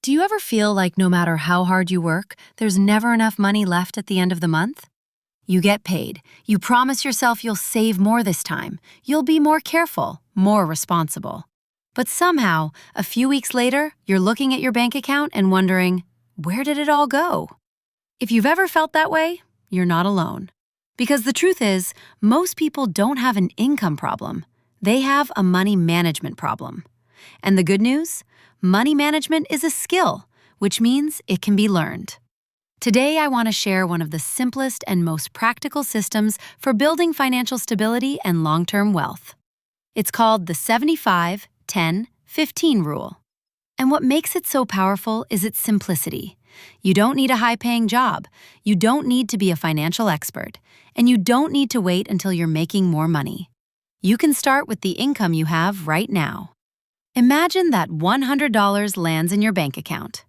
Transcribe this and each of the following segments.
Do you ever feel like no matter how hard you work, there's never enough money left at the end of the month? You get paid. You promise yourself you'll save more this time. You'll be more careful, more responsible. But somehow, a few weeks later, you're looking at your bank account and wondering, where did it all go? If you've ever felt that way, you're not alone. Because the truth is, most people don't have an income problem. They have a money management problem. And the good news? Money management is a skill, which means it can be learned. Today, I want to share one of the simplest and most practical systems for building financial stability and long-term wealth. It's called the 75-10-15 rule. And what makes it so powerful is its simplicity. You don't need a high-paying job, you don't need to be a financial expert, and you don't need to wait until you're making more money. You can start with the income you have right now. Imagine that $100 lands in your bank account.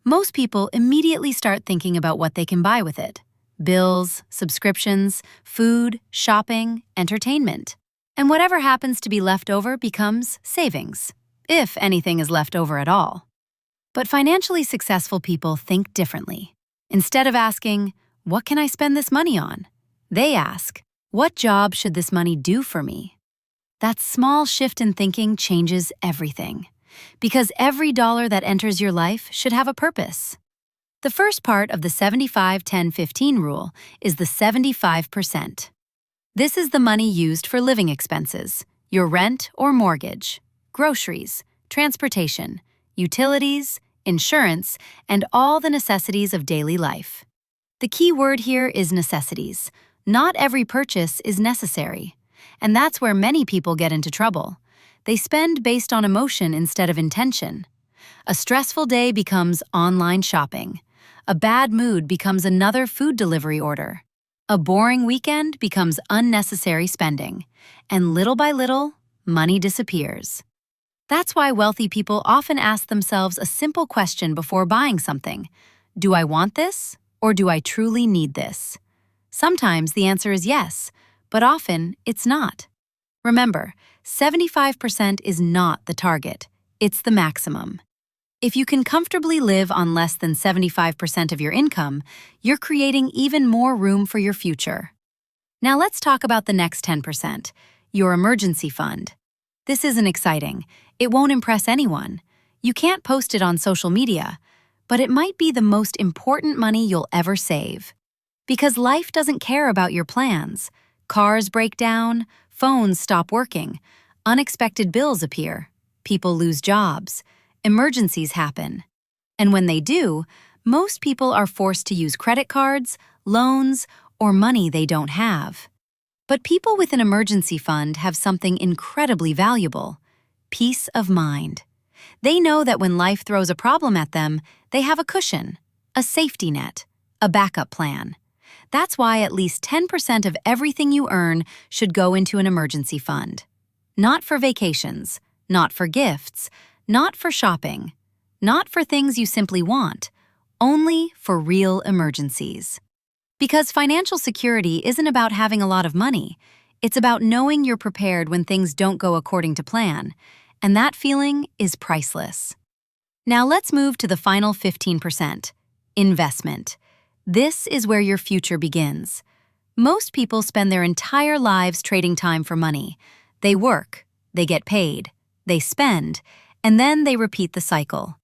Most people immediately start thinking about what they can buy with it. Bills, subscriptions, food, shopping, entertainment. And whatever happens to be left over becomes savings, if anything is left over at all. But financially successful people think differently. Instead of asking, "What can I spend this money on?" they ask, "What job should this money do for me?" That small shift in thinking changes everything, because every dollar that enters your life should have a purpose. The first part of the 75-10-15 rule is the 75%. This is the money used for living expenses, your rent or mortgage, groceries, transportation, utilities, insurance, and all the necessities of daily life. The key word here is necessities. Not every purchase is necessary. And that's where many people get into trouble. They spend based on emotion instead of intention. A stressful day becomes online shopping. A bad mood becomes another food delivery order. A boring weekend becomes unnecessary spending. And little by little, money disappears. That's why wealthy people often ask themselves a simple question before buying something. Do I want this, or do I truly need this? Sometimes the answer is yes, but often it's not. Remember, 75% is not the target, it's the maximum. If you can comfortably live on less than 75% of your income, you're creating even more room for your future. Now let's talk about the next 10%, your emergency fund. This isn't exciting. It won't impress anyone. You can't post it on social media, but it might be the most important money you'll ever save. Because life doesn't care about your plans. Cars break down, phones stop working, unexpected bills appear, people lose jobs, emergencies happen. And when they do, most people are forced to use credit cards, loans, or money they don't have. But people with an emergency fund have something incredibly valuable: peace of mind. They know that when life throws a problem at them, they have a cushion, a safety net, a backup plan. That's why at least 10% of everything you earn should go into an emergency fund. Not for vacations, not for gifts, not for shopping, not for things you simply want, only for real emergencies. Because financial security isn't about having a lot of money, it's about knowing you're prepared when things don't go according to plan, and that feeling is priceless. Now let's move to the final 15%, investment. This is where your future begins. Most people spend their entire lives trading time for money. They work, they get paid, they spend, and then they repeat the cycle.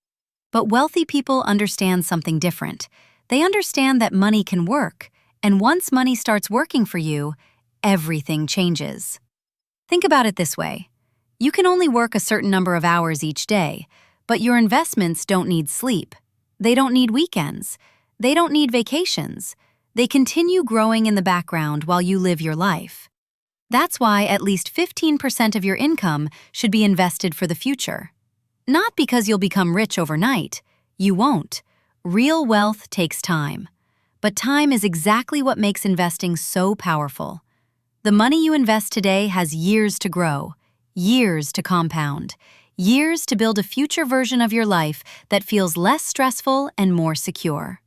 But wealthy people understand something different. They understand that money can work, and once money starts working for you, everything changes. Think about it this way. You can only work a certain number of hours each day, but your investments don't need sleep. They don't need weekends. They don't need vacations. They continue growing in the background while you live your life. That's why at least 15% of your income should be invested for the future. Not because you'll become rich overnight. You won't. Real wealth takes time. But time is exactly what makes investing so powerful. The money you invest today has years to grow, years to compound, years to build a future version of your life that feels less stressful and more secure.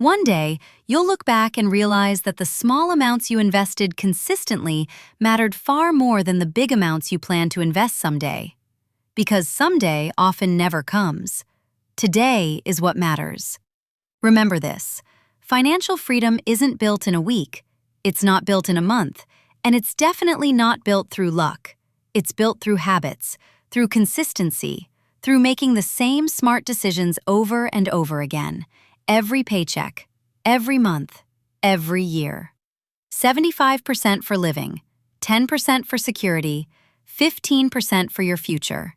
One day, you'll look back and realize that the small amounts you invested consistently mattered far more than the big amounts you plan to invest someday. Because someday often never comes. Today is what matters. Remember this: financial freedom isn't built in a week, it's not built in a month, and it's definitely not built through luck. It's built through habits, through consistency, through making the same smart decisions over and over again, every paycheck, every month, every year. 75% for living, 10% for security, 15% for your future.